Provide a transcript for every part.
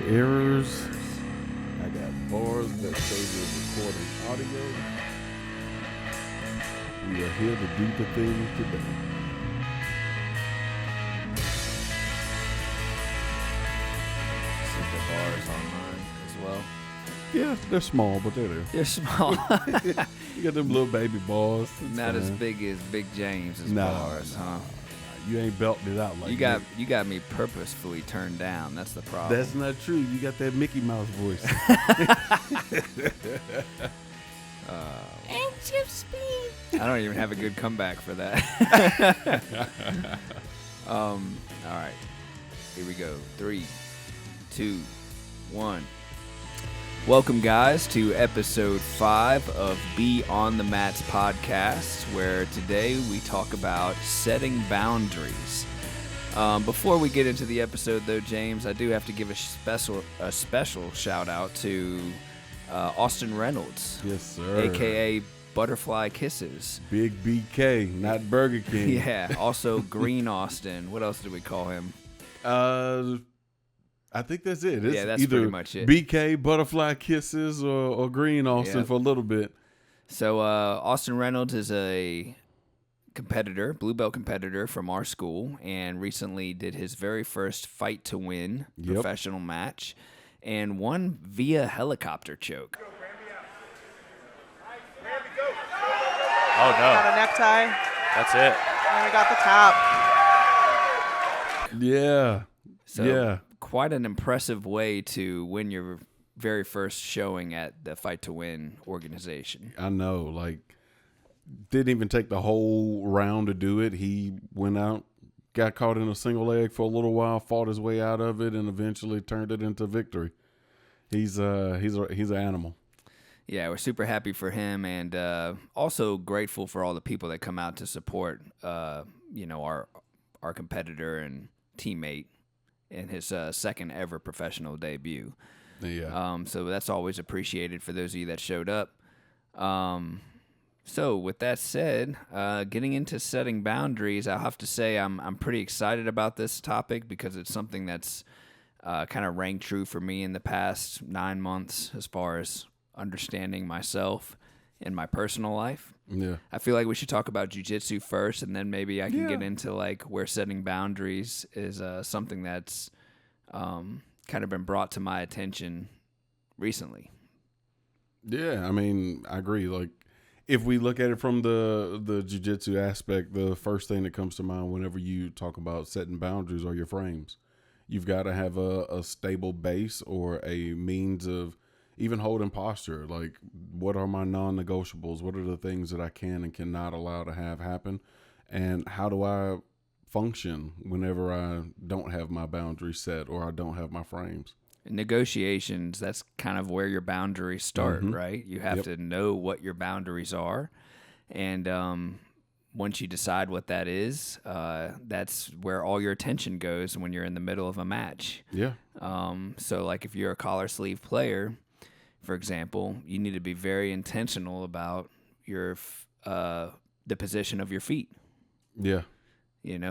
errors. I got bars that say we're recording audio. We are here to do the thing today. See the bars on mine as well. Yeah, they're small, but they're there. They're small. You got them little baby bars. Not as big as Big James's bars, huh? You ain't belting it out like that. You got me purposefully turned down. That's the problem. That's not true. You got that Mickey Mouse voice. I don't even have a good comeback for that. All right. Here we go. 3, 2, 1. Welcome, guys, to episode 5 of Be On The Mats podcast, where today we talk about setting boundaries. Before we get into the episode, though, James, I do have to give a special shout out to Austin Reynolds. Yes, sir. AKA Butterfly Kisses. Big BK, not Burger King. Yeah. Also Green Austin. What else do we call him? I think that's it. It's that's either pretty much it. BK, Butterfly Kisses, or Green Austin for a little bit. So Austin Reynolds is a competitor, blue belt competitor from our school, and recently did his very first fight to win professional match, and won via helicopter choke. Oh, no. Got a necktie. That's it. And we got the top. Yeah. So quite an impressive way to win your very first showing at the Fight to Win organization. I know. Like, didn't even take the whole round to do it. He went out, got caught in a single leg for a little while, fought his way out of it, and eventually turned it into victory. He's an animal. Yeah, we're super happy for him, and also grateful for all the people that come out to support, our competitor and teammate in his second ever professional debut. Yeah. So that's always appreciated for those of you that showed up. So with that said, getting into setting boundaries, I'll have to say I'm pretty excited about this topic because it's something that's kind of rang true for me in the past 9 months as far as understanding myself in my personal life. Yeah. I feel like we should talk about jiu-jitsu first, and then maybe I can get into like where setting boundaries is something that's kind of been brought to my attention recently. Yeah, I mean, I agree. Like, if we look at it from the jiu-jitsu aspect, the first thing that comes to mind whenever you talk about setting boundaries are your frames. You've got to have a stable base or a means of even holding posture. Like, what are my non-negotiables? What are the things that I can and cannot allow to have happen? And how do I function whenever I don't have my boundaries set or I don't have my frames? Negotiations, that's kind of where your boundaries start, right? You have to know what your boundaries are. And once you decide what that is, that's where all your attention goes when you're in the middle of a match. Yeah. So like if you're a collar sleeve player, for example, you need to be very intentional about your the position of your feet. Yeah.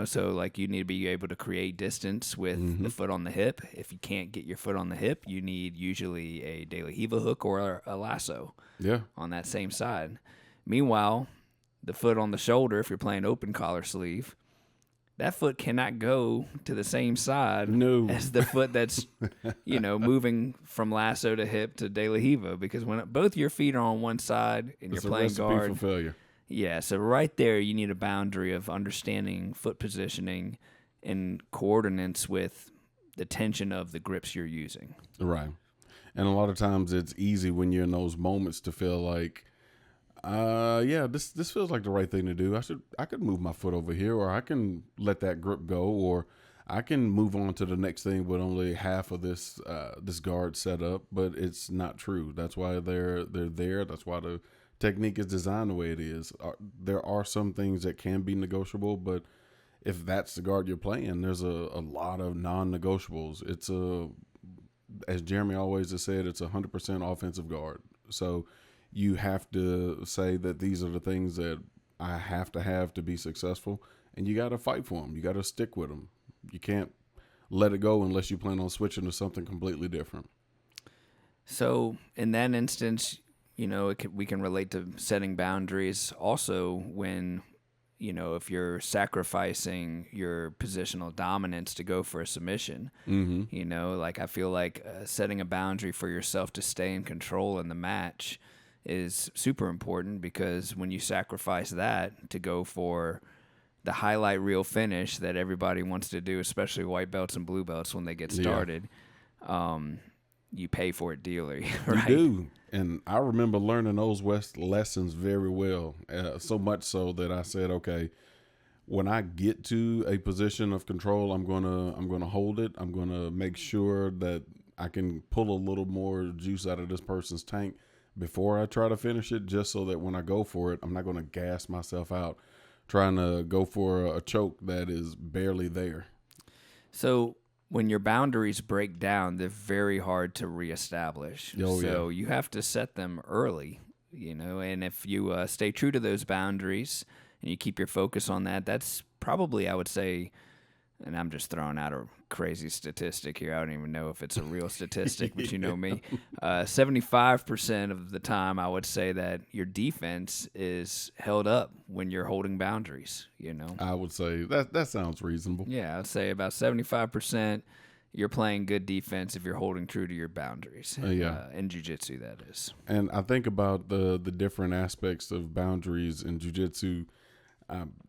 So like you need to be able to create distance with the foot on the hip. If you can't get your foot on the hip, you need usually a De La Riva hook or a lasso on that same side. Meanwhile, the foot on the shoulder, if you're playing open collar sleeve, that foot cannot go to the same side as the foot that's, moving from lasso to hip to De La Riva, because when both your feet are on one side and It's you're playing a recipe guard, for failure. Yeah, so right there you need a boundary of understanding foot positioning in coordinates with the tension of the grips you're using. Right. And a lot of times it's easy when you're in those moments to feel like, this feels like the right thing to do. I could move my foot over here, or I can let that grip go, or I can move on to the next thing with only half of this guard set up. But it's not true. That's why they're there. That's why the technique is designed the way it is. There are some things that can be negotiable, but if that's the guard you're playing, there's a lot of non-negotiables. It's as Jeremy always has said, it's 100% offensive guard. So you have to say that these are the things that I have to be successful, and you got to fight for them. You got to stick with them. You can't let it go unless you plan on switching to something completely different. So in that instance, we can relate to setting boundaries also when, if you're sacrificing your positional dominance to go for a submission. Like I feel like setting a boundary for yourself to stay in control in the match is super important, because when you sacrifice that to go for the highlight reel finish that everybody wants to do, especially white belts and blue belts when they get started, you pay for it dearly, right? You do. And I remember learning those lessons very well, so much so that I said, okay, when I get to a position of control, I'm gonna hold it. I'm gonna make sure that I can pull a little more juice out of this person's tank before I try to finish it, just so that when I go for it, I'm not gonna gas myself out trying to go for a choke that is barely there. So when your boundaries break down, they're very hard to reestablish. So you have to set them early, and if you stay true to those boundaries and you keep your focus on that, that's probably, I would say, and I'm just throwing out a crazy statistic here. I don't even know if it's a real statistic, but you know me. 75% of the time, I would say that your defense is held up when you're holding boundaries, I would say that sounds reasonable. Yeah, I'd say about 75% you're playing good defense if you're holding true to your boundaries. In jiu-jitsu, that is. And I think about the different aspects of boundaries in jiu-jitsu.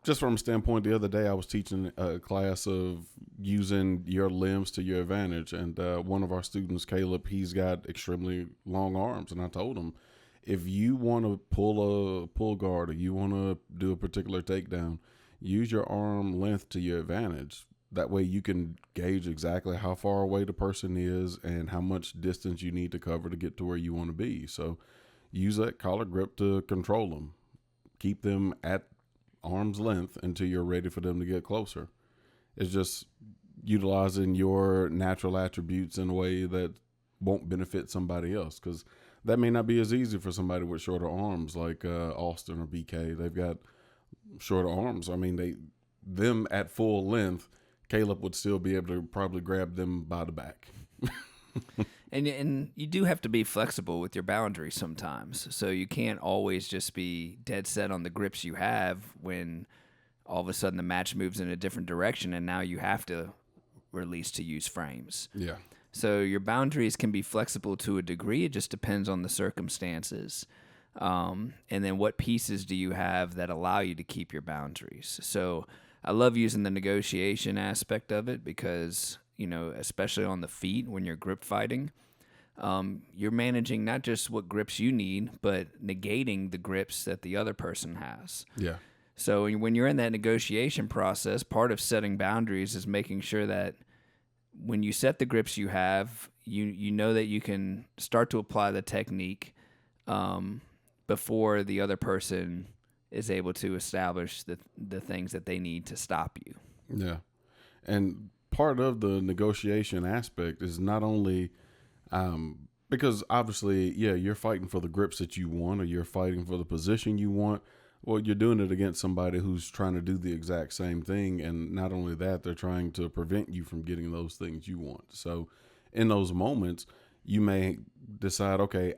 Just from a standpoint, the other day I was teaching a class of using your limbs to your advantage, and one of our students, Caleb, he's got extremely long arms, and I told him, if you want to pull guard, or you want to do a particular takedown, use your arm length to your advantage. That way you can gauge exactly how far away the person is and how much distance you need to cover to get to where you want to be. So use that collar grip to control them. Keep them at arm's length until you're ready for them to get closer. It's just utilizing your natural attributes in a way that won't benefit somebody else, because that may not be as easy for somebody with shorter arms like Austin or BK. They've got shorter arms. I mean, them at full length, Caleb would still be able to probably grab them by the back. And you do have to be flexible with your boundaries sometimes. So you can't always just be dead set on the grips you have when all of a sudden the match moves in a different direction and now you have to release to use frames. Yeah. So your boundaries can be flexible to a degree. It just depends on the circumstances. And then what pieces do you have that allow you to keep your boundaries? So I love using the negotiation aspect of it because, especially on the feet when you're grip fighting, you're managing not just what grips you need, but negating the grips that the other person has. Yeah. So when you're in that negotiation process, part of setting boundaries is making sure that when you set the grips you have, you know that you can start to apply the technique before the other person is able to establish the things that they need to stop you. Yeah. And part of the negotiation aspect is not only because obviously, you're fighting for the grips that you want, or you're fighting for the position you want. Well, you're doing it against somebody who's trying to do the exact same thing. And not only that, they're trying to prevent you from getting those things you want. So in those moments, you may decide, okay,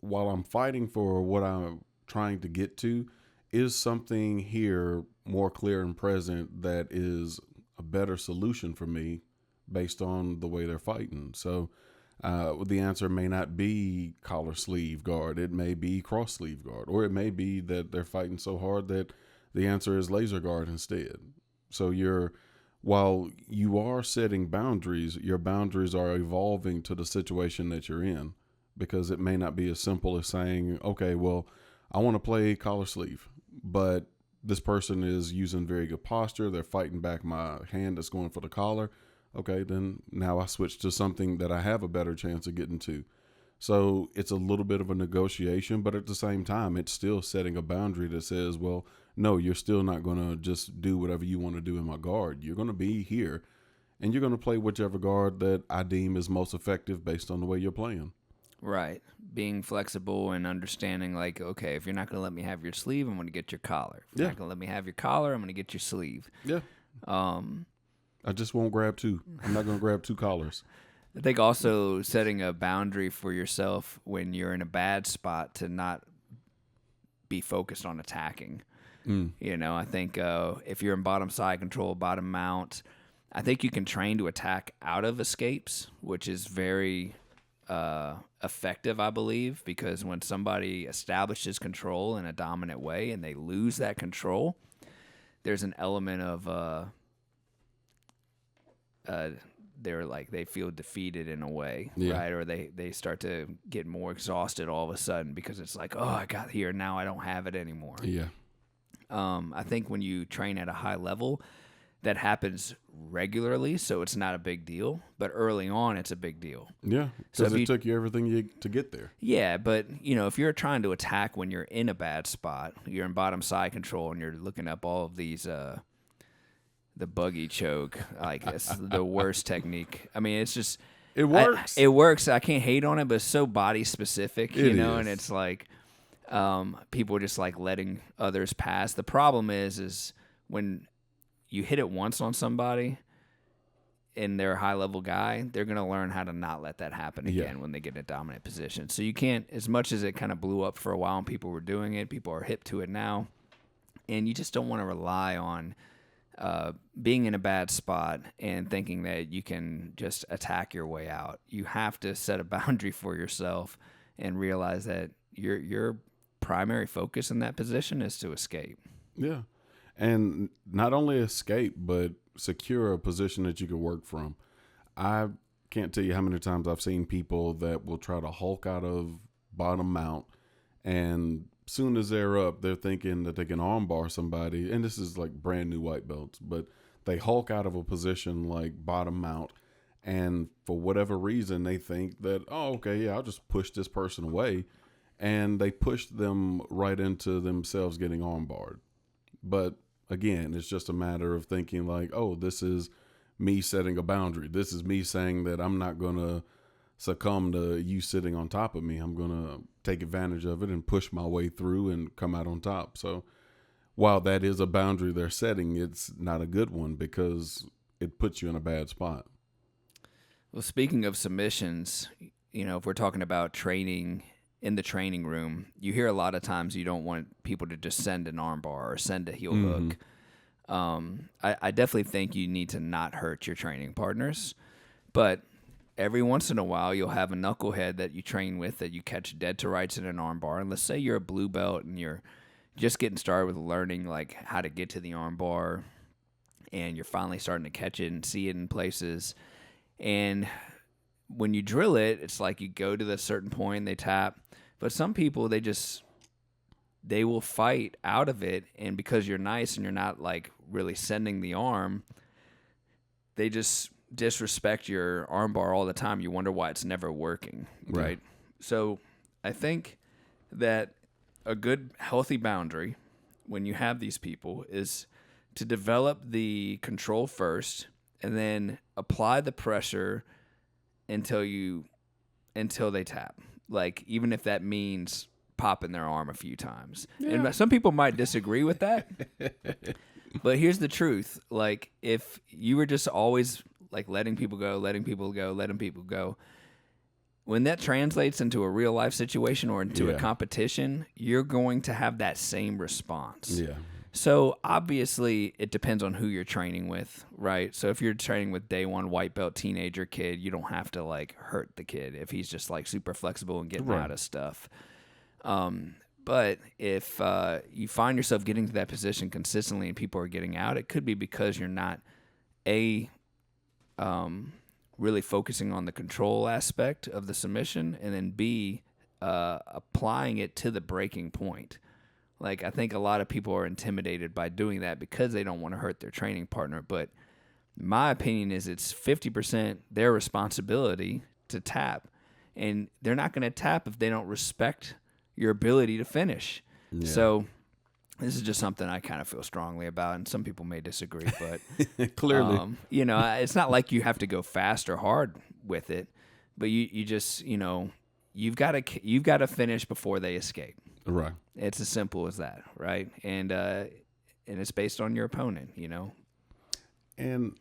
while I'm fighting for what I'm trying to get to, is something here more clear and present that is a better solution for me based on the way they're fighting? So the answer may not be collar sleeve guard. It may be cross sleeve guard, or it may be that they're fighting so hard that the answer is laser guard instead. So while you are setting boundaries, your boundaries are evolving to the situation that you're in, because it may not be as simple as saying, okay, well, I want to play collar sleeve, but this person is using very good posture. They're fighting back my hand that's going for the collar. Okay, then now I switch to something that I have a better chance of getting to. So it's a little bit of a negotiation, but at the same time, it's still setting a boundary that says, well, no, you're still not going to just do whatever you want to do in my guard. You're going to be here, and you're going to play whichever guard that I deem is most effective based on the way you're playing. Right. Being flexible and understanding, like, okay, if you're not going to let me have your sleeve, I'm going to get your collar. If you're not going to let me have your collar, I'm going to get your sleeve. Yeah. I just won't grab two. I'm not going to grab two collars. I think also setting a boundary for yourself when you're in a bad spot to not be focused on attacking. You know, I think if you're in bottom side control, bottom mount, I think you can train to attack out of escapes, which is very effective, I believe, because when somebody establishes control in a dominant way and they lose that control, there's an element of they feel defeated in a way, right? Or they start to get more exhausted all of a sudden because it's like, oh, I got here, now I don't have it anymore. Yeah. I think when you train at a high level, that happens regularly, so it's not a big deal. But early on, it's a big deal. Yeah, So because if it took you everything to get there. Yeah, but if you're trying to attack when you're in a bad spot, you're in bottom side control, and you're looking up all of these, the buggy choke, like it's the worst technique. I mean, it's just It works. it works. I can't hate on it, but it's so body specific, It and is. it's like people just like letting others pass. The problem is when you hit it once on somebody and they're a high level guy, they're going to learn how to not let that happen again when they get in a dominant position. So you can't, as much as it kind of blew up for a while and people were doing it, people are hip to it now, and you just don't want to rely on being in a bad spot and thinking that you can just attack your way out. You have to set a boundary for yourself and realize that your primary focus in that position is to escape. Yeah. And not only escape, but secure a position that you can work from. I can't tell you how many times I've seen people that will try to hulk out of bottom mount, and soon as they're up, they're thinking that they can armbar somebody. And this is like brand new white belts, but they hulk out of a position like bottom mount, and for whatever reason, they think that, oh, okay, yeah, I'll just push this person away. And they push them right into themselves getting armbarred. But again, it's just a matter of thinking like, oh, this is me setting a boundary. This is me saying that I'm not going to succumb to you sitting on top of me. I'm going to take advantage of it and push my way through and come out on top. So while that is a boundary they're setting, it's not a good one because it puts you in a bad spot. Well, speaking of submissions, if we're talking about training in the training room, you hear a lot of times you don't want people to just send an armbar or send a heel hook. I definitely think you need to not hurt your training partners, but every once in a while you'll have a knucklehead that you train with that you catch dead to rights in an armbar. And let's say you're a blue belt and you're just getting started with learning like how to get to the armbar, and you're finally starting to catch it and see it in places. And when you drill it, it's like you go to the certain point, they tap. But some people, they will fight out of it, and because you're nice and you're not like really sending the arm, they just disrespect your armbar all the time. You wonder why it's never working, right? So I think that a good, healthy boundary when you have these people is to develop the control first and then apply the pressure until they tap. Like, even if that means popping their arm a few times. Yeah. And some people might disagree with that. But here's the truth. Like, if you were just always like letting people go, when that translates into a real life situation or into a competition, you're going to have that same response. Yeah. So obviously it depends on who you're training with, right? So if you're training with day one white belt teenager kid, you don't have to like hurt the kid if he's just like super flexible and getting out of stuff. But if you find yourself getting to that position consistently and people are getting out, it could be because you're not really focusing on the control aspect of the submission, and then B, applying it to the breaking point. Like, I think a lot of people are intimidated by doing that because they don't want to hurt their training partner. But my opinion is it's 50% their responsibility to tap. And they're not going to tap if they don't respect your ability to finish. Yeah. So this is just something I kind of feel strongly about, and some people may disagree. But clearly, it's not like you have to go fast or hard with it, but you just, you've got to finish before they escape. Right. It's as simple as that, right? And it's based on your opponent, And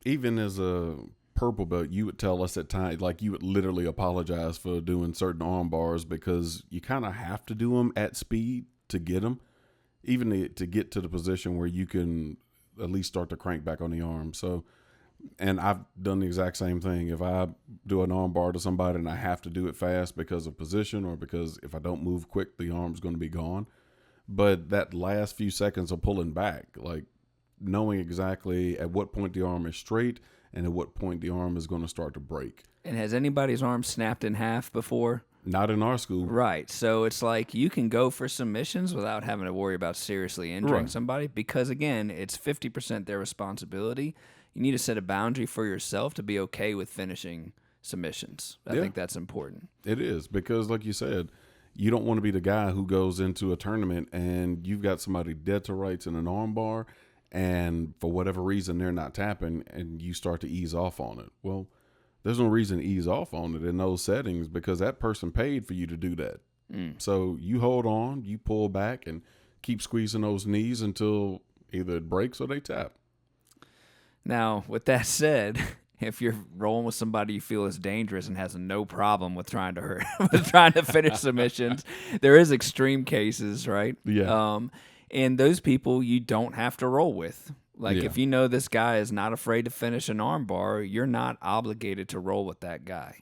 even as a purple belt, you would tell us at times, like you would literally apologize for doing certain arm bars because you kind of have to do them at speed to get them, even to get to the position where you can at least start to crank back on the arm. So, and I've done the exact same thing. If I do an arm bar to somebody and I have to do it fast because of position or because if I don't move quick, the arm's going to be gone. But that last few seconds of pulling back, like knowing exactly at what point the arm is straight and at what point the arm is going to start to break. And has anybody's arm snapped in half before? Not in our school. Right. So it's like you can go for submissions without having to worry about seriously injuring somebody because, again, it's 50% their responsibility. You need to set a boundary for yourself to be okay with finishing submissions. I think that's important. It is because, like you said, you don't want to be the guy who goes into a tournament and you've got somebody dead to rights in an arm bar and for whatever reason they're not tapping and you start to ease off on it. Well, there's no reason to ease off on it in those settings because that person paid for you to do that. So you hold on, you pull back, and keep squeezing those knees until either it breaks or they tap. Now, with that said, if you're rolling with somebody you feel is dangerous and has no problem with trying to hurt, with trying to finish submissions, there is extreme cases, right? Yeah. And those people you don't have to roll with. Like, if you know this guy is not afraid to finish an arm bar, you're not obligated to roll with that guy.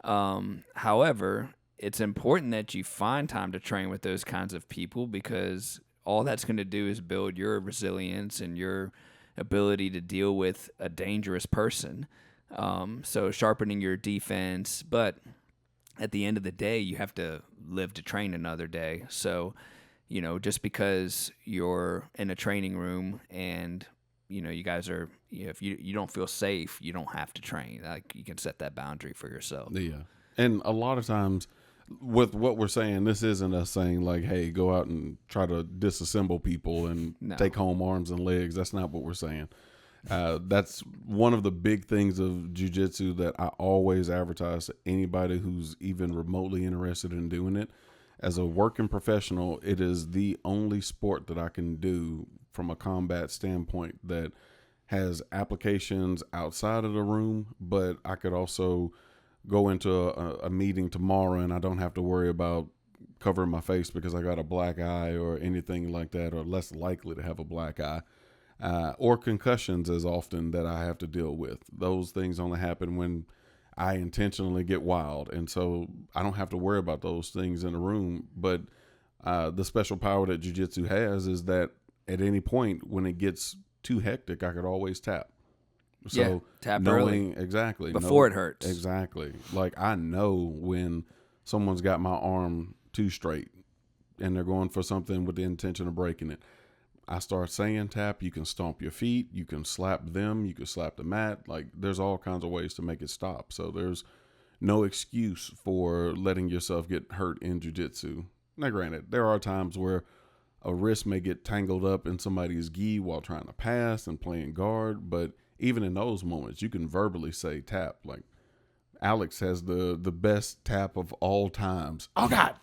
However, it's important that you find time to train with those kinds of people because all that's going to do is build your resilience and your ability to deal with a dangerous person. So sharpening your defense. But at the end of the day, you have to live to train another day. So, you know, just because you're in a training room and you know, you guys are, you know, if you don't feel safe, you don't have to train. Like, you can set that boundary for yourself. Yeah. And a lot of times with what we're saying, this isn't us saying like, hey, go out and try to disassemble people and take home arms and legs. That's not what we're saying. That's one of the big things of jiu-jitsu that I always advertise to anybody who's even remotely interested in doing it. As a working professional, it is the only sport that I can do from a combat standpoint that has applications outside of the room, but I could also go into a meeting tomorrow and I don't have to worry about covering my face because I got a black eye or anything like that, or less likely to have a black eye, or concussions as often that I have to deal with. Those things only happen when I intentionally get wild, and so I don't have to worry about those things in a room. But the special power that jiu-jitsu has is that at any point when it gets too hectic, I could always tap. So tap knowing early. Exactly Before it hurts. Exactly. Like I know when someone's got my arm too straight and they're going for something with the intention of breaking it. I start saying tap. You can stomp your feet. You can slap them. You can slap the mat. Like there's all kinds of ways to make it stop. So there's no excuse for letting yourself get hurt in jiu-jitsu. Now, granted, there are times where a wrist may get tangled up in somebody's gi while trying to pass and playing guard, but even in those moments, you can verbally say tap. Like Alex has the best tap of all times. Oh God!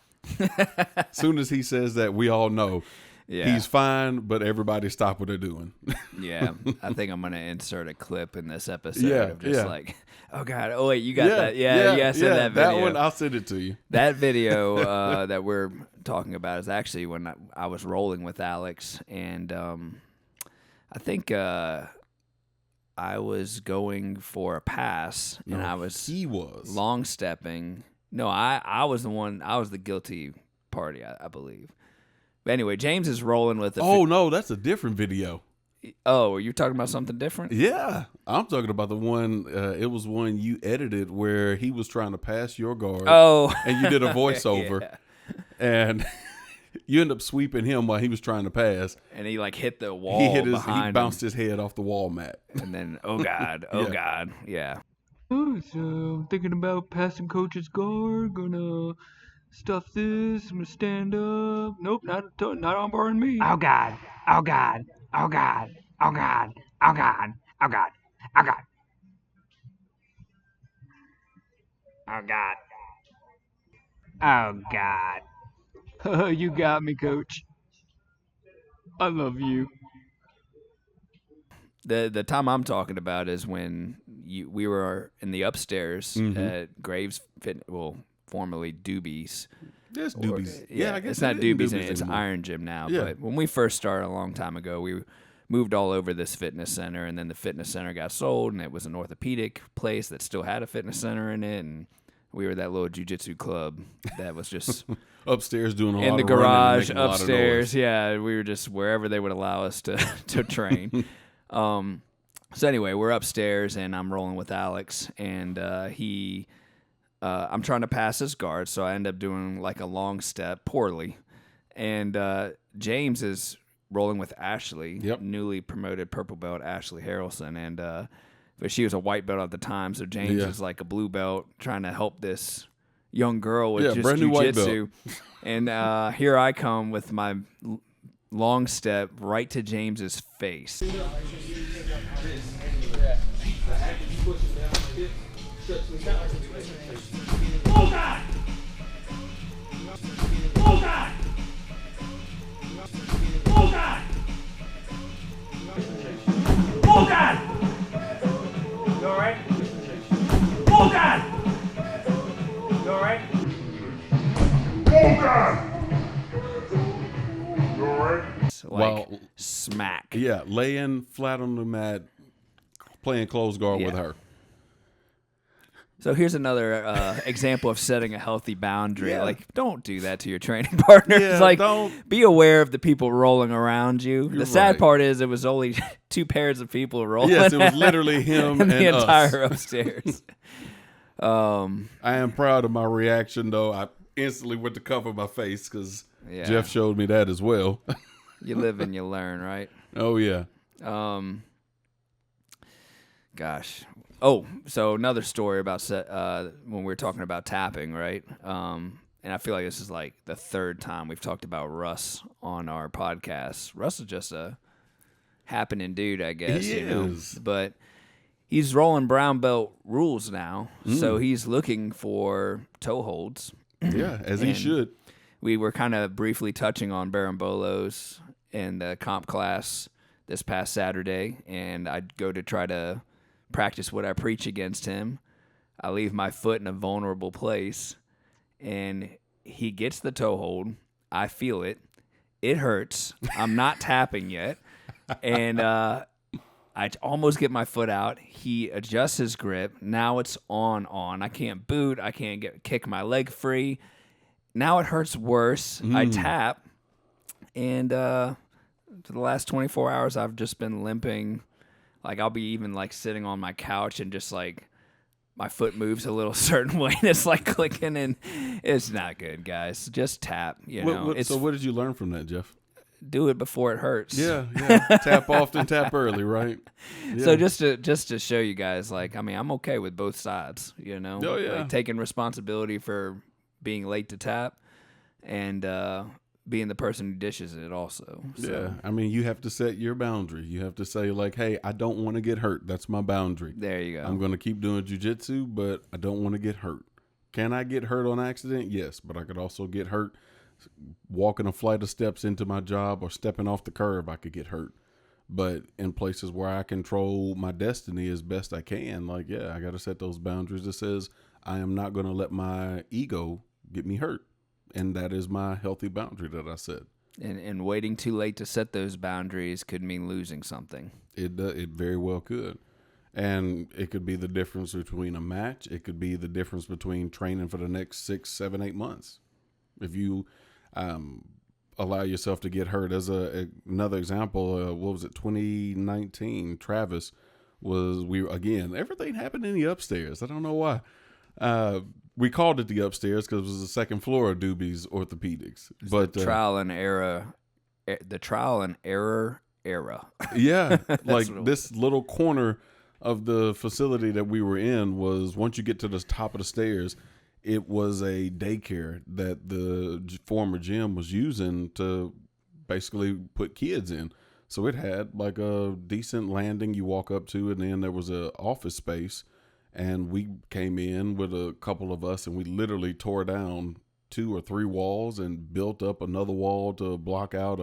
As soon as he says that, we all know he's fine. But everybody stop what they're doing. Yeah, I think I'm gonna insert a clip in this episode of just like, oh God, oh wait, you got that? Yeah, send that video. That one, I'll send it to you. That video that we're talking about is actually when I was rolling with Alex, and I think I was going for a pass, and he was long stepping. No, I was the one. I was the guilty party, I believe. But anyway, James is rolling with the. Oh no, that's a different video. Oh, you're talking about something different? Yeah, I'm talking about the one. It was one you edited where he was trying to pass your guard. Oh, and you did a voiceover, and you end up sweeping him while he was trying to pass, and he like hit the wall. He bounced his head off the wall mat, and then oh God, God, yeah. Oh, so I'm thinking about passing coach's guard. Gonna stuff this. I'm gonna stand up. Nope, not armbarring me. Oh God! Oh God! Oh God! Oh God! Oh God! Oh God! Oh God! Oh God! Oh God! You got me, coach. I love you. The time I'm talking about is when we were in the upstairs at Graves Fit, well, formerly Doobies. There's Doobies. Yeah, I guess it's not it isn't Doobies, it's anymore. Iron Gym now. Yeah. But when we first started a long time ago, we moved all over this fitness center, and then the fitness center got sold, and it was an orthopedic place that still had a fitness center in it, and we were that little jiu-jitsu club that was just Upstairs doing a in lot the of running and garage, making a lot of upstairs. noise. Yeah, we were just wherever they would allow us to train. So anyway, we're upstairs, and I'm rolling with Alex, and I'm trying to pass his guard, so I end up doing like a long step poorly, and James is rolling with Ashley, newly promoted purple belt Ashley Harrelson, and but she was a white belt at the time, so James is like a blue belt trying to help this young girl with just brand new white belt. jiu-jitsu. And here I come with my long step right to James's face. Oh God! Oh God! Oh God! Oh God! You all right? Oh God! You all right? Oh God! You all right? Like smack. Yeah, laying flat on the mat, playing close guard with her. So here's another example of setting a healthy boundary. Like, don't do that to your training partners. Yeah, like, don't. Be aware of the people rolling around you. The sad right. part is it was only 2 pairs of people rolling. Yes, it was literally him and and the us. entire upstairs. I am proud of my reaction, though. I instantly went to cover my face because Jeff showed me that as well. You live and you learn, right? Oh, yeah. Gosh. Oh, so another story about when we were talking about tapping, right? And I feel like this is like the 3rd time we've talked about Russ on our podcast. Russ is just a happening dude, I guess. He is. But he's rolling brown belt rules now, so he's looking for toe holds. Yeah, as he should. We were kind of briefly touching on Barambolos in the comp class this past Saturday, and I'd go to try to practice what I preach against him. I leave my foot in a vulnerable place, and he gets the toe hold. I feel it. It hurts. I'm not tapping yet, and I almost get my foot out. He adjusts his grip. Now it's on. I can't boot. I can't kick my leg free. Now it hurts worse. I tap, and for the last 24 hours, I've just been limping. Like, I'll be even, like, sitting on my couch and just, like, my foot moves a little certain way, and it's, like, clicking, and it's not good, guys. Just tap, you know. So what did you learn from that, Jeff? Do it before it hurts. Yeah. Tap often, tap early, right? Yeah. So just to show you guys, like, I mean, I'm okay with both sides, you know. Oh, yeah. Like, taking responsibility for being late to tap and being the person who dishes it also. So. Yeah, I mean, you have to set your boundary. You have to say, like, hey, I don't want to get hurt. That's my boundary. There you go. I'm going to keep doing jiu-jitsu, but I don't want to get hurt. Can I get hurt on accident? Yes, but I could also get hurt walking a flight of steps into my job or stepping off the curb. I could get hurt. But in places where I control my destiny as best I can, like, yeah, I got to set those boundaries that says I am not going to let my ego get me hurt. And that is my healthy boundary that I set. And waiting too late to set those boundaries could mean losing something. It very well could. And it could be the difference between a match. It could be the difference between training for the next 6, 7, 8 months. If you allow yourself to get hurt. As another example, what was it, 2019, Travis everything happened in the upstairs. I don't know why. We called it the upstairs because it was the second floor of Doobie's Orthopedics. But the trial and error era. Yeah, like this little corner of the facility that we were in was, once you get to the top of the stairs, it was a daycare that the former gym was using to basically put kids in. So it had like a decent landing you walk up to, and then there was a office space. And we came in with a couple of us, and we literally tore down 2 or 3 walls and built up another wall to block out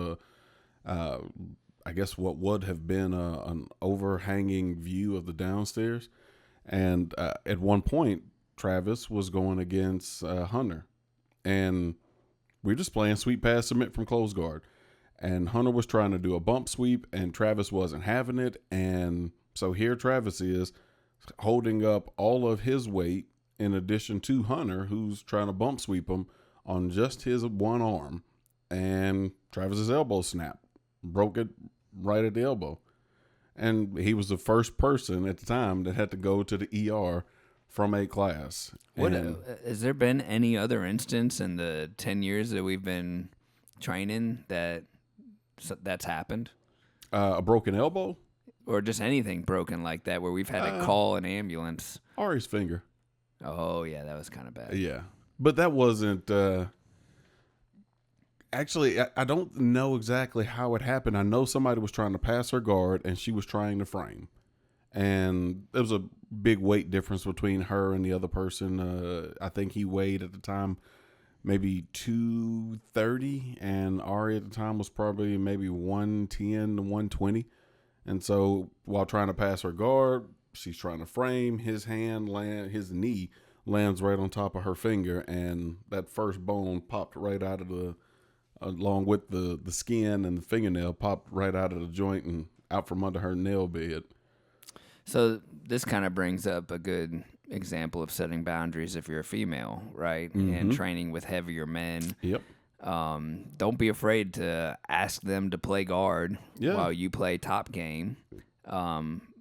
I guess what would have been an overhanging view of the downstairs. And at one point, Travis was going against Hunter, and we're just playing sweep pass submit from close guard. And Hunter was trying to do a bump sweep, and Travis wasn't having it. And so here Travis is holding up all of his weight in addition to Hunter, who's trying to bump sweep him on just his one arm. And Travis's elbow snapped, broke it right at the elbow. And he was the first person at the time that had to go to the ER from a class. What And, has there been any other instance in the 10 years that we've been training that's happened? a broken elbow? Or just anything broken like that where we've had to call an ambulance? Ari's finger. Oh, yeah, that was kind of bad. Yeah. But that wasn't... Actually, I don't know exactly how it happened. I know somebody was trying to pass her guard, and she was trying to frame. And there was a big weight difference between her and the other person. I think he weighed at the time maybe 230, and Ari at the time was probably maybe 110 to 120. And so while trying to pass her guard, she's trying to frame. His knee lands right on top of her finger, and that first bone popped right out of along with the skin and the fingernail popped right out of the joint and out from under her nail bed. So this kind of brings up a good example of setting boundaries if you're a female, right? And training with heavier men. Yep. Don't be afraid to ask them to play guard while you play top game,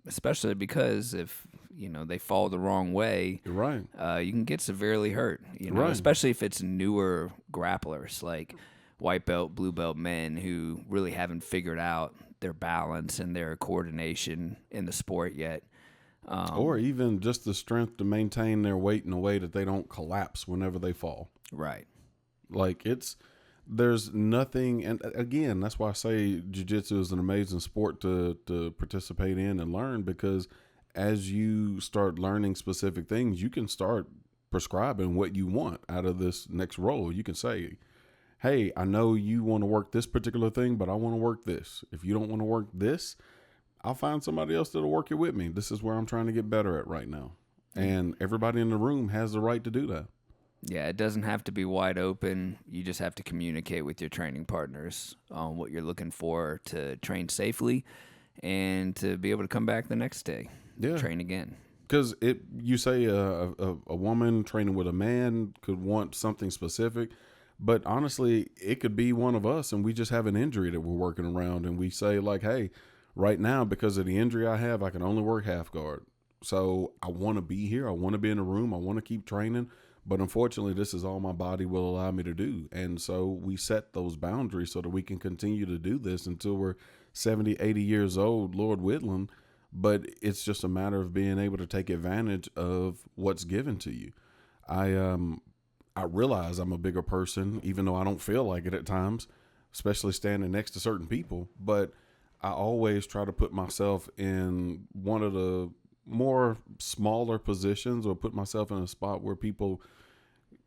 especially because if they fall the wrong way, You're right. You can get severely hurt. Especially if it's newer grapplers like white belt, blue belt men who really haven't figured out their balance and their coordination in the sport yet. Or even just the strength to maintain their weight in a way that they don't collapse whenever they fall. Right. Like there's nothing, and again, that's why I say jiu-jitsu is an amazing sport to participate in and learn, because as you start learning specific things, you can start prescribing what you want out of this next role. You can say, hey, I know you want to work this particular thing, but I want to work this. If you don't want to work this, I'll find somebody else that'll work it with me. This is where I'm trying to get better at right now. And everybody in the room has the right to do that. Yeah, it doesn't have to be wide open. You just have to communicate with your training partners on what you're looking for to train safely and to be able to come back the next day, train again. Because you say a woman training with a man could want something specific, but honestly, it could be one of us, and we just have an injury that we're working around, and we say like, hey, right now, because of the injury I have, I can only work half guard. So I want to be here. I want to be in the room. I want to keep training. But unfortunately, this is all my body will allow me to do. And so we set those boundaries so that we can continue to do this until we're 70, 80 years old, Lord Whitlam. But it's just a matter of being able to take advantage of what's given to you. I realize I'm a bigger person, even though I don't feel like it at times, especially standing next to certain people. But I always try to put myself in one of the more smaller positions, or put myself in a spot where people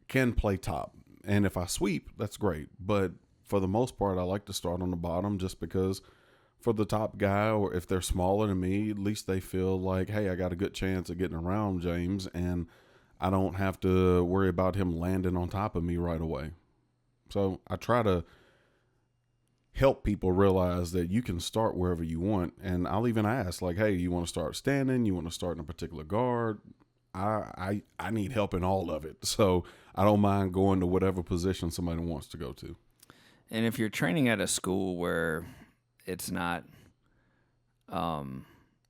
can play top. And if I sweep, that's great. But for the most part, I like to start on the bottom, just because for the top guy, or if they're smaller than me, at least they feel like, hey, I got a good chance of getting around James, and I don't have to worry about him landing on top of me right away. So I try to help people realize that you can start wherever you want. And I'll even ask, like, hey, you want to start standing? You want to start in a particular guard? I need help in all of it. So I don't mind going to whatever position somebody wants to go to. And if you're training at a school where it's not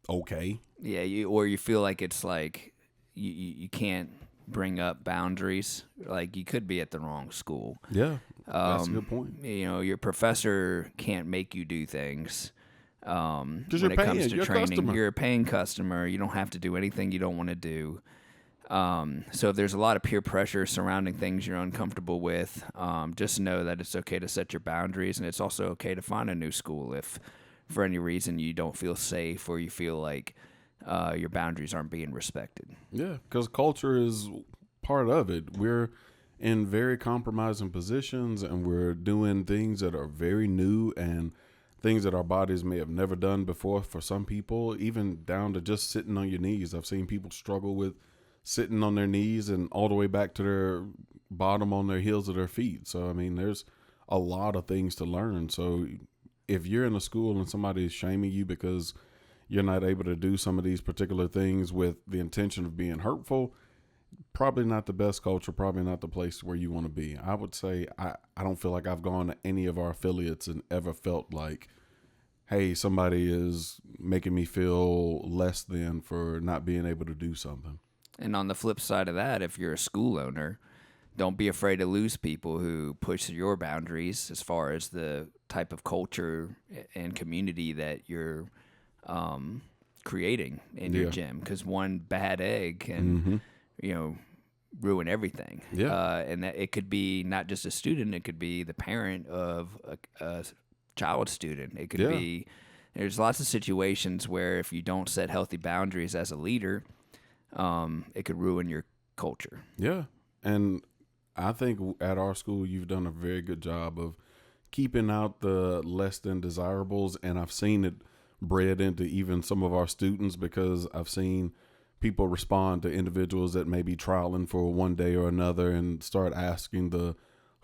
Okay. Yeah, or you feel like it's like you can't bring up boundaries. Like you could be at the wrong school. Yeah, that's a good point. Your professor can't make you do things. When you're it paying, comes to you're a training, customer. you're a paying customer. You don't have to do anything you don't want to do. So if there's a lot of peer pressure surrounding things you're uncomfortable with, just know that it's okay to set your boundaries, and it's also okay to find a new school if for any reason you don't feel safe or you feel like your boundaries aren't being respected. Yeah, because culture is part of it. We're in very compromising positions, and we're doing things that are very new, and things that our bodies may have never done before for some people, even down to just sitting on your knees. I've seen people struggle with sitting on their knees and all the way back to their bottom on their heels of their feet. So, I mean, there's a lot of things to learn. So if you're in a school and somebody is shaming you because you're not able to do some of these particular things with the intention of being hurtful, probably not the best culture, probably not the place where you want to be. I would say I don't feel like I've gone to any of our affiliates and ever felt like, hey, somebody is making me feel less than for not being able to do something. And on the flip side of that, if you're a school owner, don't be afraid to lose people who push your boundaries as far as the type of culture and community that you're creating in your gym. Because one bad egg can, ruin everything. Yeah. And that it could be not just a student; it could be the parent of a child student. It could be. There's lots of situations where if you don't set healthy boundaries as a leader, it could ruin your culture. Yeah. And I think at our school, you've done a very good job of keeping out the less than desirables. And I've seen it bred into even some of our students, because I've seen people respond to individuals that may be trialing for one day or another and start asking the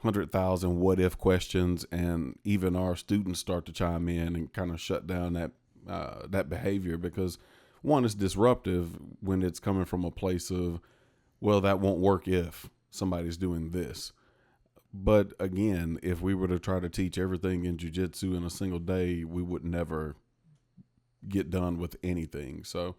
100,000 what if questions. And even our students start to chime in and kind of shut down that behavior, because one, is disruptive when it's coming from a place of, well, that won't work if somebody's doing this. But again, if we were to try to teach everything in jiu-jitsu in a single day, we would never get done with anything. So,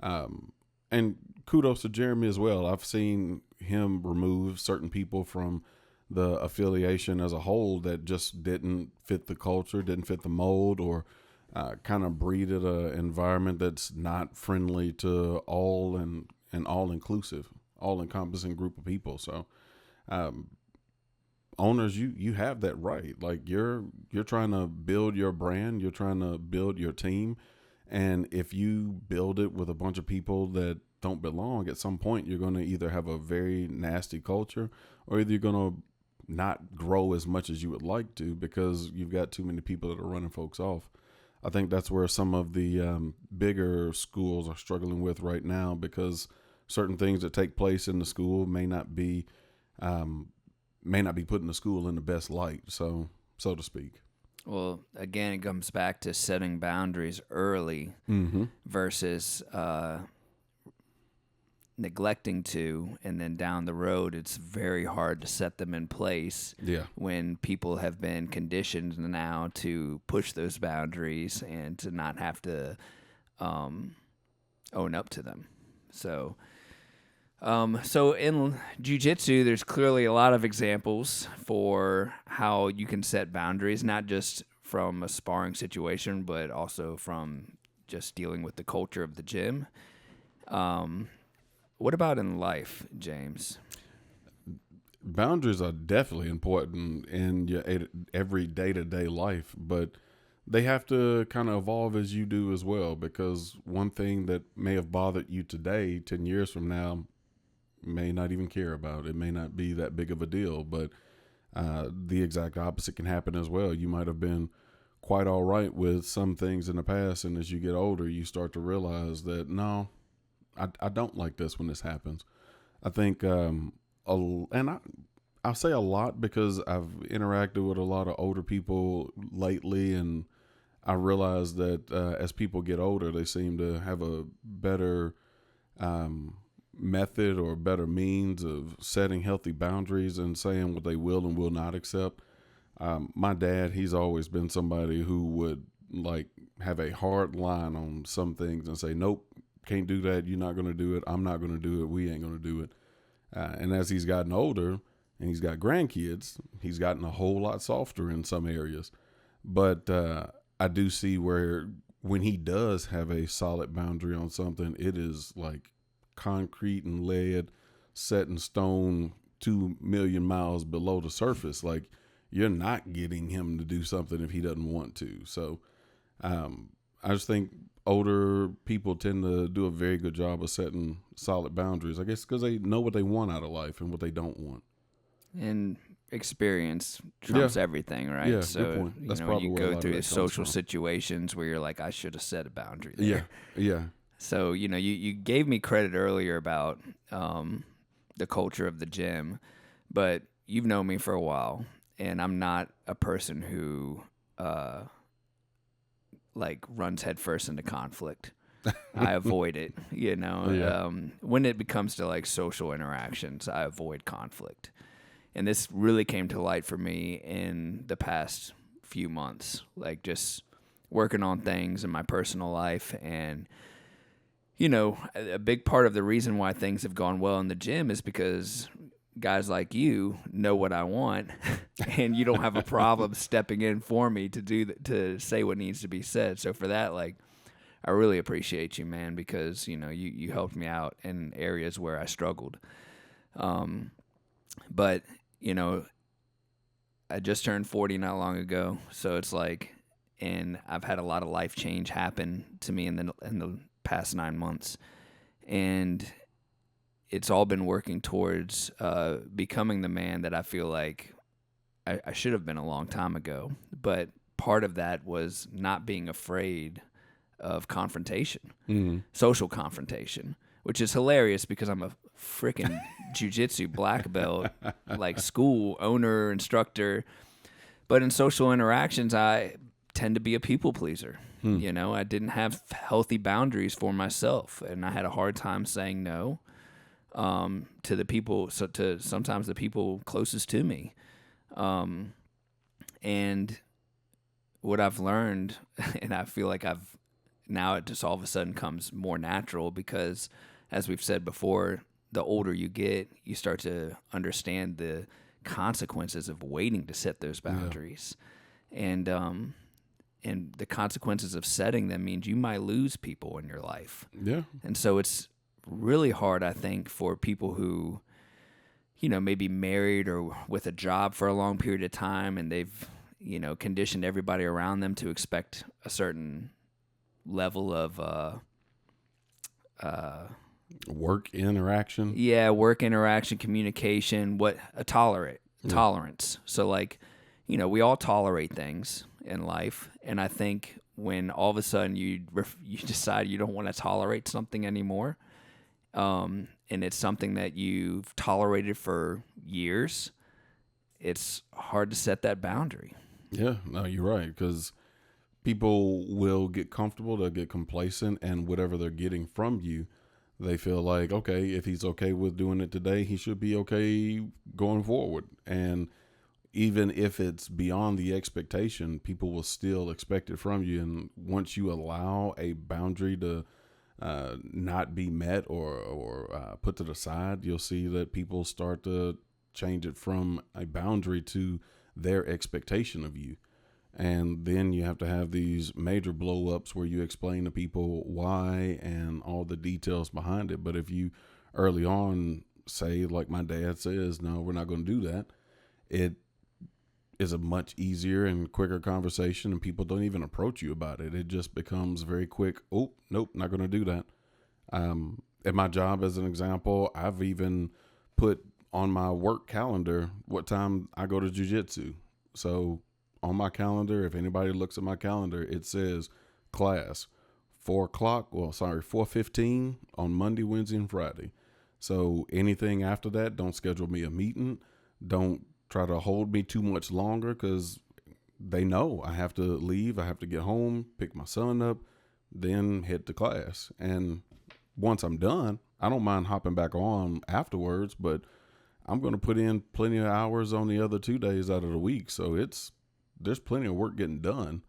and kudos to Jeremy as well. I've seen him remove certain people from the affiliation as a whole that just didn't fit the culture, didn't fit the mold, or kind of breeded an environment that's not friendly to all and all-inclusive, all-encompassing group of people. So, owners, you have that right. Like you're trying to build your brand, you're trying to build your team, and if you build it with a bunch of people that don't belong, at some point you're going to either have a very nasty culture, or either you're going to not grow as much as you would like to because you've got too many people that are running folks off. I think that's where some of the bigger schools are struggling with right now, because certain things that take place in the school may not be putting the school in the best light, so to speak. Well, again, it comes back to setting boundaries early versus neglecting to, and then down the road, it's very hard to set them in place when people have been conditioned now to push those boundaries and to not have to own up to them. So in jiu-jitsu, there's clearly a lot of examples for how you can set boundaries, not just from a sparring situation, but also from just dealing with the culture of the gym. What about in life, James? Boundaries are definitely important in your every day-to-day life, but they have to kind of evolve as you do as well, because one thing that may have bothered you today, 10 years from now, may not even care about. It may not be that big of a deal, but the exact opposite can happen as well. You might have been quite all right with some things in the past, and as you get older, you start to realize that, no, I don't like this when this happens. I think, and I'll say a lot because I've interacted with a lot of older people lately, and I realize that as people get older, they seem to have a better method or better means of setting healthy boundaries and saying what they will and will not accept. My dad, he's always been somebody who would like have a hard line on some things and say, nope, can't do that. You're not going to do it. I'm not going to do it. We ain't going to do it. And as he's gotten older and he's got grandkids, he's gotten a whole lot softer in some areas. But I do see where when he does have a solid boundary on something, it is like concrete and lead, set in stone, 2 million miles below the surface. Like, you're not getting him to do something if he doesn't want to. So I just think older people tend to do a very good job of setting solid boundaries, I guess, because they know what they want out of life and what they don't want. And experience trumps everything, right? Yeah, so good point. That's you probably where a go lot of through that the comes social from. situations where you're like, I should have set a boundary there. Yeah. So, you gave me credit earlier about the culture of the gym, but you've known me for a while, and I'm not a person who like runs headfirst into conflict. I avoid it, Yeah. when it becomes to like social interactions, I avoid conflict. And this really came to light for me in the past few months, like just working on things in my personal life. And, a big part of the reason why things have gone well in the gym is because guys like you know what I want, and you don't have a problem stepping in for me to say what needs to be said. So for that, like, I really appreciate you, man, because you helped me out in areas where I struggled. But I just turned 40 not long ago, so it's like, and I've had a lot of life change happen to me in the past 9 months, and it's all been working towards becoming the man that I feel like I should have been a long time ago. But part of that was not being afraid of confrontation, social confrontation, which is hilarious because I'm a freaking jiu-jitsu black belt, like school owner, instructor. But in social interactions, I tend to be a people pleaser. I didn't have healthy boundaries for myself, and I had a hard time saying no to the people, to sometimes the people closest to me. And what I've learned, and I feel like now it just all of a sudden comes more natural because, as we've said before, the older you get, you start to understand the consequences of waiting to set those boundaries. And the consequences of setting them means you might lose people in your life. Yeah. And so it's really hard, I think, for people who, maybe married or with a job for a long period of time, and they've, conditioned everybody around them to expect a certain level of Work interaction. work interaction, communication, tolerance. So like, we all tolerate things in life, and I think when all of a sudden you decide you don't want to tolerate something anymore, and it's something that you've tolerated for years, it's hard to set that boundary. Yeah, no, you're right, because people will get comfortable, they'll get complacent, and whatever they're getting from you, they feel like, okay, if he's okay with doing it today, he should be okay going forward. And even if it's beyond the expectation, people will still expect it from you. And once you allow a boundary to not be met or put to the side, you'll see that people start to change it from a boundary to their expectation of you. And then you have to have these major blow-ups where you explain to people why and all the details behind it. But if you early on say, like my dad says, no, we're not going to do that, it is a much easier and quicker conversation, and people don't even approach you about it. It just becomes very quick. Oh, nope, not going to do that. At my job, as an example, I've even put on my work calendar what time I go to jiu-jitsu. So on my calendar, if anybody looks at my calendar, it says class 4:15 on Monday, Wednesday, and Friday. So anything after that, don't schedule me a meeting. Don't try to hold me too much longer, because they know I have to leave. I have to get home, pick my son up, then head to class. And once I'm done, I don't mind hopping back on afterwards, but I'm going to put in plenty of hours on the other 2 days out of the week. So there's plenty of work getting done.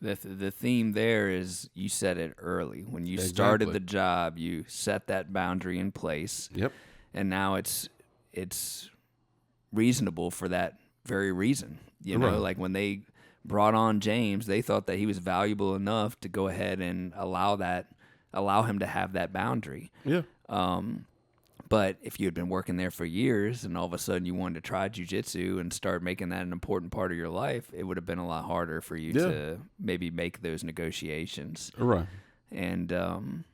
The theme there is you set it early. When you started the job, you set that boundary in place. Yep. And now it's reasonable for that very reason. Right. Like when they brought on James, they thought that he was valuable enough to go ahead and allow him to have that boundary. Yeah. But if you had been working there for years and all of a sudden you wanted to try jiu-jitsu and start making that an important part of your life, it would have been a lot harder for you to maybe make those negotiations. Right. And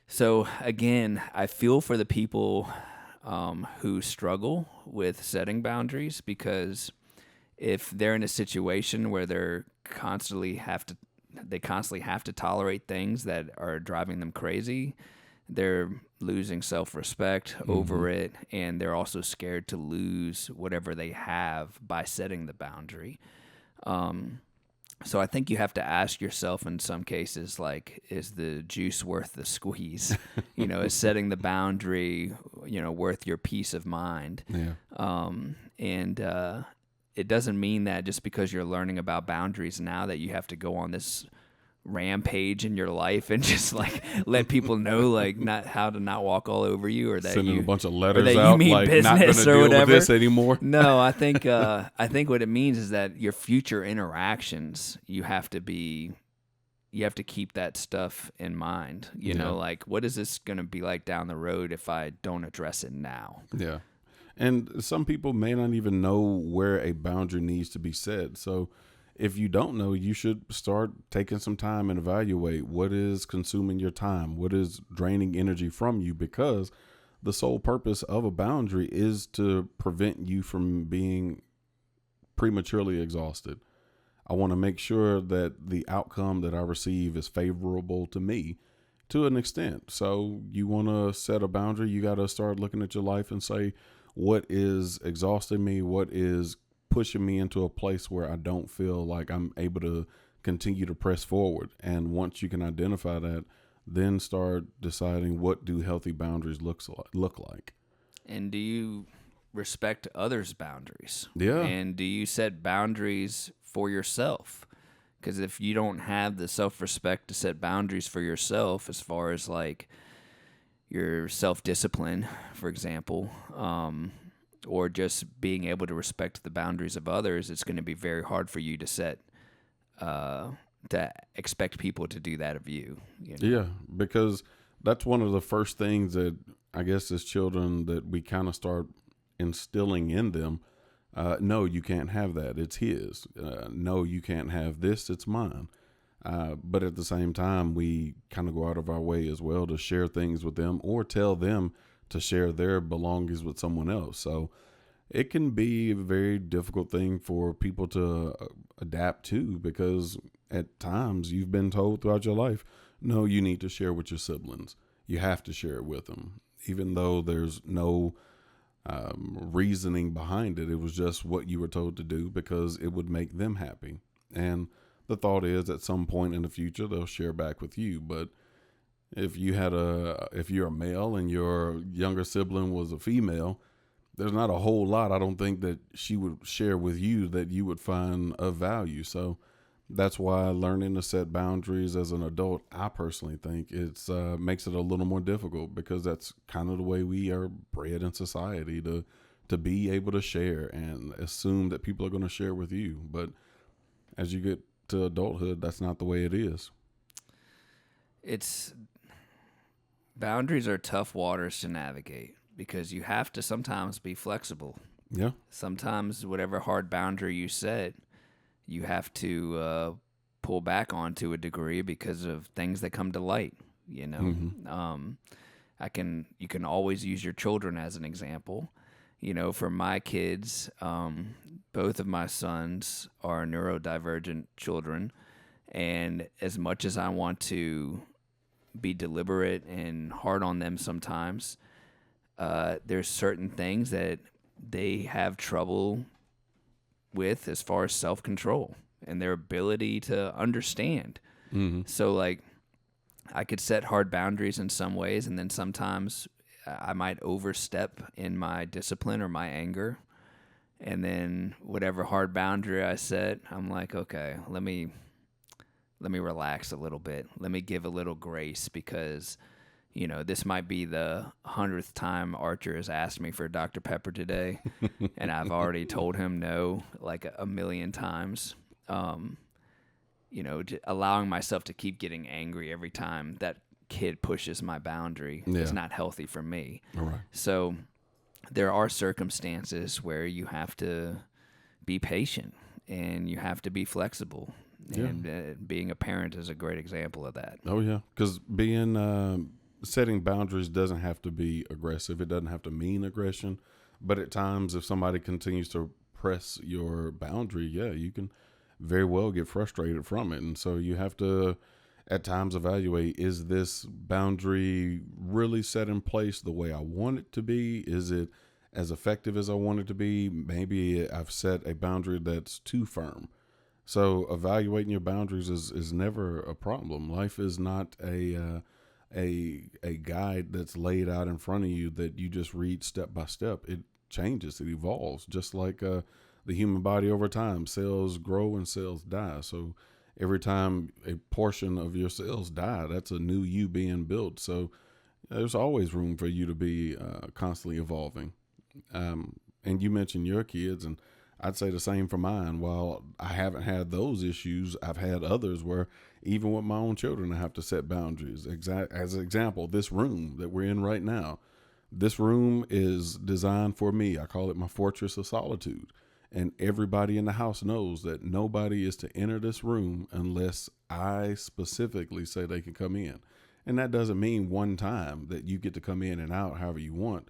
so, again, I feel for the people who struggle with setting boundaries, because if they're in a situation where they constantly have to tolerate things that are driving them crazy, they're losing self-respect over it, and they're also scared to lose whatever they have by setting the boundary. So I think you have to ask yourself in some cases, like, is the juice worth the squeeze? Is setting the boundary, worth your peace of mind? Yeah. It doesn't mean that just because you're learning about boundaries now that you have to go on this rampage in your life and just like let people know like not how to not walk all over you, or that Sending you a bunch of or letters that out you mean like not going to business or deal with whatever. this anymore. No, I think what it means is that your future interactions, you have to keep that stuff in mind. You know, like, what is this going to be like down the road if I don't address it now? Yeah. And some people may not even know where a boundary needs to be set. So if you don't know, you should start taking some time and evaluate what is consuming your time, what is draining energy from you, because the sole purpose of a boundary is to prevent you from being prematurely exhausted. I want to make sure that the outcome that I receive is favorable to me to an extent. So you want to set a boundary, you got to start looking at your life and say, what is exhausting me? What is pushing me into a place where I don't feel like I'm able to continue to press forward? And once you can identify that, then start deciding what do healthy boundaries look like. And do you respect others' boundaries? Yeah. And do you set boundaries for yourself? Because if you don't have the self-respect to set boundaries for yourself, as far as like your self-discipline, for example, or just being able to respect the boundaries of others, it's going to be very hard for you to expect people to do that of you. Yeah, because that's one of the first things that I guess as children that we kind of start instilling in them. No, you can't have that. It's his. No, you can't have this. It's mine. But at the same time, we kind of go out of our way as well to share things with them or tell them to share their belongings with someone else. So it can be a very difficult thing for people to adapt to, because at times you've been told throughout your life, no, you need to share with your siblings. You have to share it with them, even though there's no reasoning behind it. It was just what you were told to do because it would make them happy. And the thought is at some point in the future, they'll share back with you. But if you're a male and your younger sibling was a female, there's not a whole lot, I don't think, that she would share with you that you would find of value. So that's why learning to set boundaries as an adult, I personally think it's makes it a little more difficult, because that's kind of the way we are bred in society, to be able to share and assume that people are going to share with you. But as you get to adulthood, that's not the way it is. Boundaries are tough waters to navigate, because you have to sometimes be flexible. Yeah. Sometimes whatever hard boundary you set, you have to pull back on to a degree because of things that come to light. You can always use your children as an example. For my kids, both of my sons are neurodivergent children, and as much as I want to be deliberate and hard on them sometimes, there's certain things that they have trouble with as far as self-control and their ability to understand. So like, I could set hard boundaries in some ways, and then sometimes I might overstep in my discipline or my anger. And then whatever hard boundary I set, I'm like, okay, let me relax a little bit. Let me give a little grace, because this might be the 100th time Archer has asked me for Dr. Pepper today, and I've already told him no like a million times. Allowing myself to keep getting angry every time that kid pushes my boundary is not healthy for me. All right. So there are circumstances where you have to be patient and you have to be flexible. Yeah. And being a parent is a great example of that. Oh, yeah. Because being setting boundaries doesn't have to be aggressive. It doesn't have to mean aggression. But at times, if somebody continues to press your boundary, yeah, you can very well get frustrated from it. And so you have to, at times, evaluate, is this boundary really set in place the way I want it to be? Is it as effective as I want it to be? Maybe I've set a boundary that's too firm. So evaluating your boundaries is never a problem. Life is not a guide that's laid out in front of you that you just read step by step. It changes, it evolves, just like the human body over time. Cells grow and cells die. So every time a portion of your cells die, that's a new you being built. So there's always room for you to be constantly evolving. And you mentioned your kids, and I'd say the same for mine. While I haven't had those issues, I've had others where even with my own children, I have to set boundaries. As an example, this room that we're in right now, this room is designed for me. I call it my fortress of solitude. And everybody in the house knows that nobody is to enter this room unless I specifically say they can come in. And that doesn't mean one time that you get to come in and out however you want.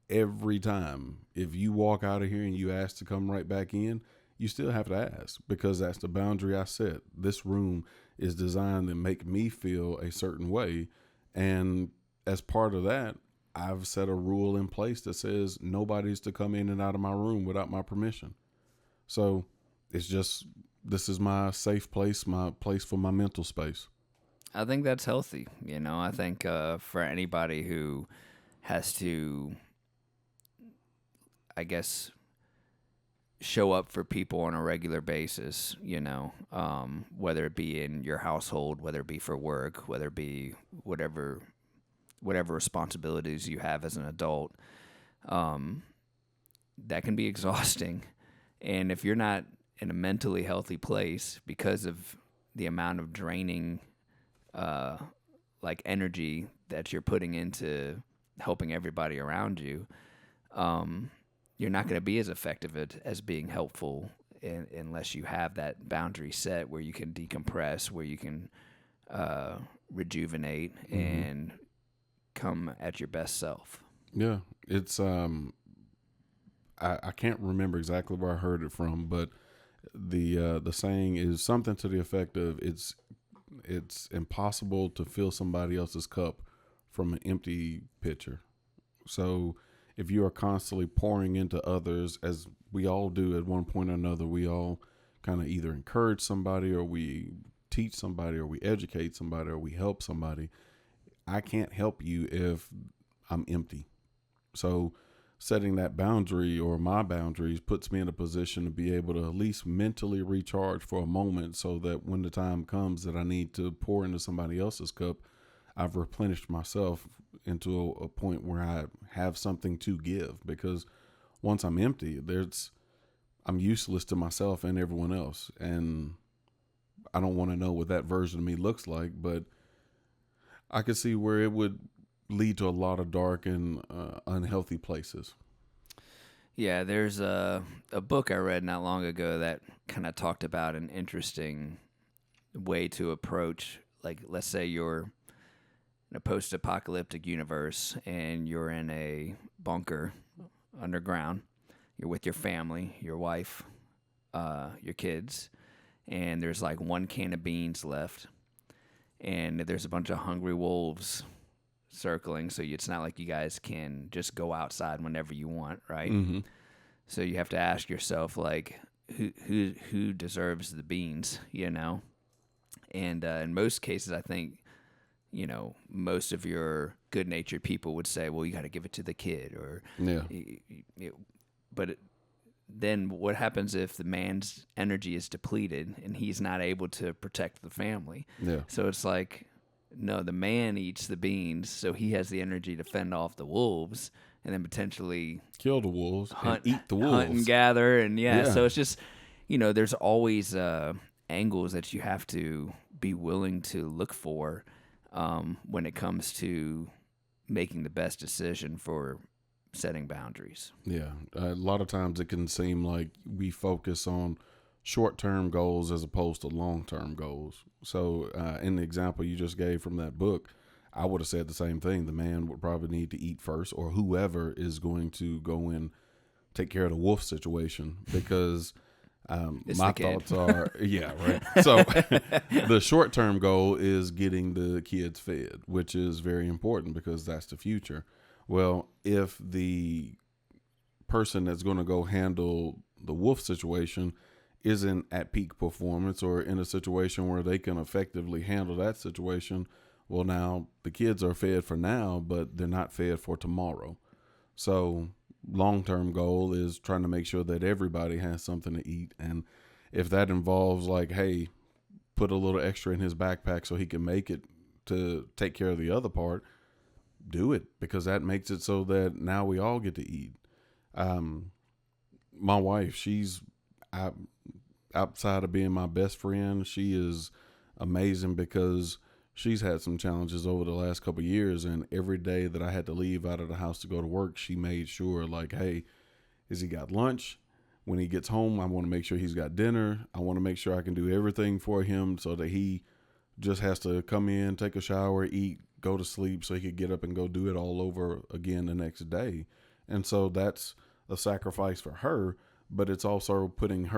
Every time, if you walk out of here and you ask to come right back in, you still have to ask, because that's the boundary I set. This room is designed to make me feel a certain way. And as part of that, I've set a rule in place that says nobody's to come in and out of my room without my permission. So it's just, this is my safe place, my place for my mental space. I think that's healthy. I think for anybody who has to, I guess, show up for people on a regular basis, whether it be in your household, whether it be for work, whether it be whatever responsibilities you have as an adult, that can be exhausting. And if you're not in a mentally healthy place because of the amount of draining energy that you're putting into helping everybody around you, you're not going to be as effective as being helpful unless you have that boundary set where you can decompress, where you can rejuvenate and come at your best self. Yeah, it's I can't remember exactly where I heard it from, but the saying is something to the effect of it's impossible to fill somebody else's cup from an empty pitcher. So if you are constantly pouring into others, as we all do at one point or another, we all kind of either encourage somebody, or we teach somebody, or we educate somebody, or we help somebody. I can't help you if I'm empty. So setting that boundary, or my boundaries, puts me in a position to be able to at least mentally recharge for a moment, so that when the time comes that I need to pour into somebody else's cup, I've replenished myself into a point where I have something to give. Because once I'm empty, I'm useless to myself and everyone else. And I don't want to know what that version of me looks like, but I could see where it would lead to a lot of dark and unhealthy places. Yeah, there's a book I read not long ago that kind of talked about an interesting way to approach, like, let's say you're in a post-apocalyptic universe and you're in a bunker underground. You're with your family, your wife, your kids, and there's like one can of beans left, and there's a bunch of hungry wolves circling, so it's not like you guys can just go outside whenever you want, right? Mm-hmm. So you have to ask yourself, like, who deserves the beans, And in most cases, I think, most of your good-natured people would say, well, you got to give it to the kid, or yeah. Then what happens if the man's energy is depleted and he's not able to protect the family? Yeah. So it's like, no, the man eats the beans, so he has the energy to fend off the wolves and then potentially kill the wolves and eat the wolves. Hunt and gather, and so it's just, there's always angles that you have to be willing to look for when it comes to making the best decision for setting boundaries. Yeah. A lot of times it can seem like we focus on short-term goals as opposed to long-term goals. So in the example you just gave from that book, I would have said the same thing. The man would probably need to eat first, or whoever is going to go and take care of the wolf situation, because my thoughts are, yeah, right. So the short-term goal is getting the kids fed, which is very important because that's the future. Well, if the person that's going to go handle the wolf situation isn't at peak performance or in a situation where they can effectively handle that situation, well, now the kids are fed for now, but they're not fed for tomorrow. So long-term goal is trying to make sure that everybody has something to eat. And if that involves like, hey, put a little extra in his backpack so he can make it to take care of the other part, do it, because that makes it so that now we all get to eat. My wife, she's outside of being my best friend, she is amazing because she's had some challenges over the last couple of years, and every day that I had to leave out of the house to go to work, she made sure like, hey, has he got lunch? When he gets home, I want to make sure he's got dinner. I want to make sure I can do everything for him so that he just has to come in, take a shower, eat, go to sleep so he could get up and go do it all over again the next day. And so that's a sacrifice for her, but it's also putting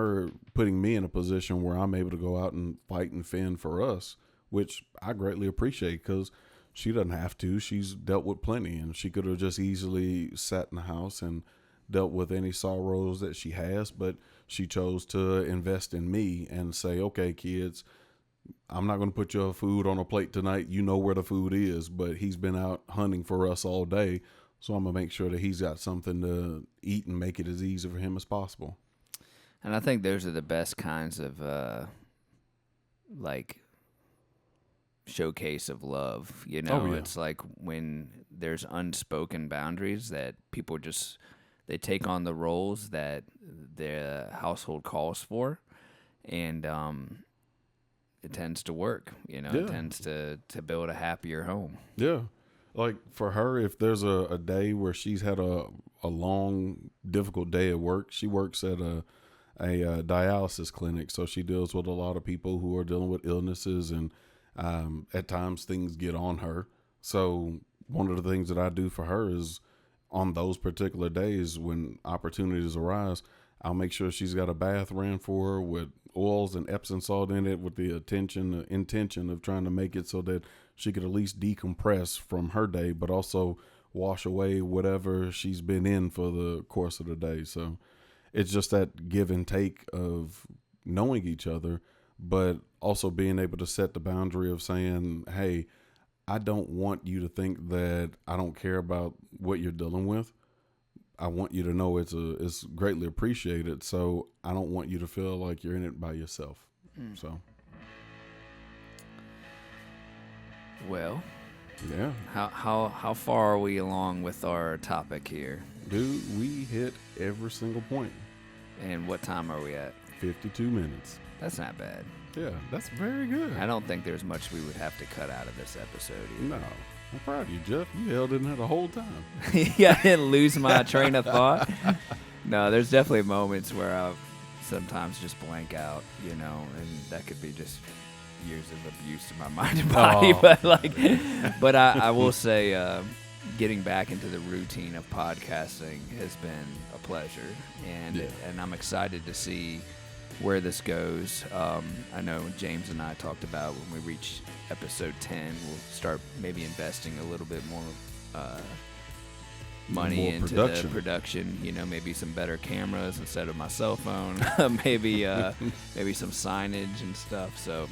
me in a position where I'm able to go out and fight and fend for us, which I greatly appreciate because she doesn't have to. She's dealt with plenty, and she could have just easily sat in the house and dealt with any sorrows that she has, but she chose to invest in me and say, okay, kids, I'm not going to put your food on a plate tonight. You know where the food is, but he's been out hunting for us all day, so I'm going to make sure that he's got something to eat and make it as easy for him as possible. And I think those are the best kinds of, like, showcase of love, you know? Oh, yeah. It's like when there's unspoken boundaries that people just, they take on the roles that the household calls for, and it tends to work, you know? Yeah. It tends to build a happier home. Yeah. Like for her, if there's a day where she's had a long, difficult day at work, she works at a dialysis clinic. So she deals with a lot of people who are dealing with illnesses, and at times things get on her. So one of the things that I do for her is on those particular days when opportunities arise, I'll make sure she's got a bath ran for her with oils and Epsom salt in it with the intention of trying to make it so that she could at least decompress from her day, but also wash away whatever she's been in for the course of the day. So it's just that give and take of knowing each other, but also being able to set the boundary of saying, hey, I don't want you to think that I don't care about what you're dealing with. I want you to know it's greatly appreciated. So I don't want you to feel like you're in it by yourself. So, Well, yeah, how far are we along with our topic here? dude, we hit every single point. And what time are we at? 52 minutes. That's not bad. Yeah, that's very good. I don't think there's much we would have to cut out of this episode either. No, I'm proud of you, Jeff. You held in there the whole time. Yeah, I didn't lose my train of thought. No, there's definitely moments where I sometimes just blank out, you know, and that could be just years of abuse to my mind and body. Oh. But I will say, getting back into the routine of podcasting has been a pleasure, and I'm excited to see where this goes. I know James and I talked about when we reach episode 10, we'll start maybe investing a little bit more money into the production. You know, maybe some better cameras instead of my cell phone. maybe some signage and stuff. So,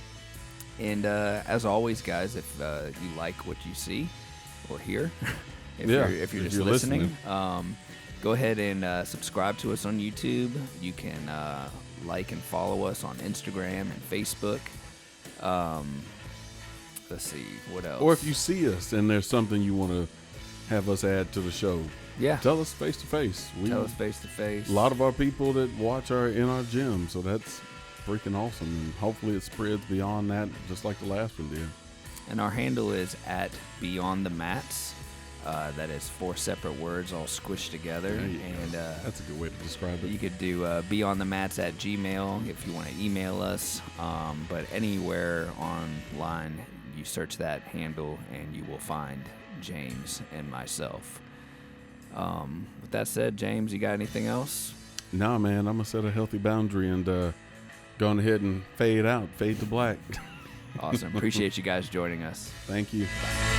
and as always, guys, if you like what you see or hear, if you're just listening. Go ahead and subscribe to us on YouTube. You can like and follow us on Instagram and Facebook. Let's see, what else? Or if you see us and there's something you want to have us add to the show, tell us face to face. Tell us face to face. A lot of our people that watch are in our gym, so that's freaking awesome. And hopefully it spreads beyond that, just like the last one did. And our handle is at Beyond the Mats. That is 4 separate words all squished together. And that's a good way to describe it. You could do beyondthemats@gmail.com if you want to email us. But anywhere online you search that handle and you will find James and myself. With that said, James, you got anything else? Nah, man, I'm gonna set a healthy boundary and go on ahead and fade to black. Awesome. Appreciate you guys joining us. Thank you. Bye.